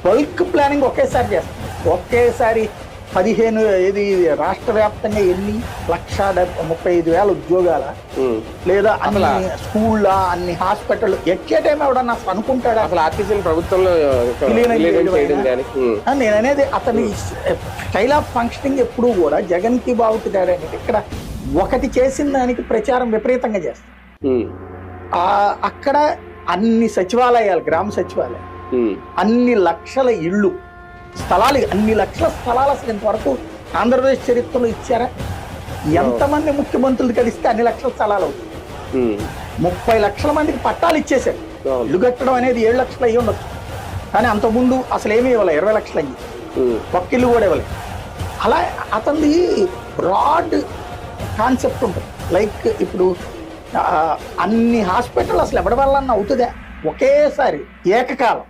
Bulk planning ఒకేసారి చేస్తాం. ఒకేసారి 15 ఇది రాష్ట్ర వ్యాప్తంగా ఎన్ని 1,35,000 ఉద్యోగాల, లేదా అన్ని స్కూళ్ళ, అన్ని హాస్పిటల్ ఎక్కే టైం ఎవడన్నా అసలు అనుకుంటాడా? అసలు ఆర్టీసీ ప్రభుత్వంలో నేను అనేది అతని స్టైల్ ఆఫ్ ఫంక్షనింగ్ ఎప్పుడు కూడా జగన్ కి బాబుకి తేడా అనేది ఇక్కడ ఒకటి చేసిన దానికి ప్రచారం విపరీతంగా చేస్తాం. అక్కడ అన్ని సచివాలయాలు, గ్రామ సచివాలయాలు, అన్ని లక్షల ఇళ్ళు, స్థలాలు, అన్ని లక్షల స్థలాలు అసలు ఇంతవరకు ఆంధ్రప్రదేశ్ చరిత్రలో ఇచ్చారా? ఎంతమంది ముఖ్యమంత్రులు కలిస్తే అన్ని లక్షల స్థలాలు అవుతుంది. 30 లక్షల మందికి పట్టాలు ఇచ్చేశారు. ఇల్లు కట్టడం అనేది 7 లక్షలు అయ్యి ఉండొచ్చు, కానీ అంతకుముందు అసలు ఏమీ ఇవ్వలేదు, 20 లక్షలు అయ్యి, ఒక్క ఇల్లు కూడా ఇవ్వలేదు. అలా అతనిది బ్రాడ్ కాన్సెప్ట్ ఉంటుంది. లైక్ ఇప్పుడు అన్ని హాస్పిటల్ అసలు ఎవరి వల్ల అవుతుందా? ఒకేసారి ఏకకాలం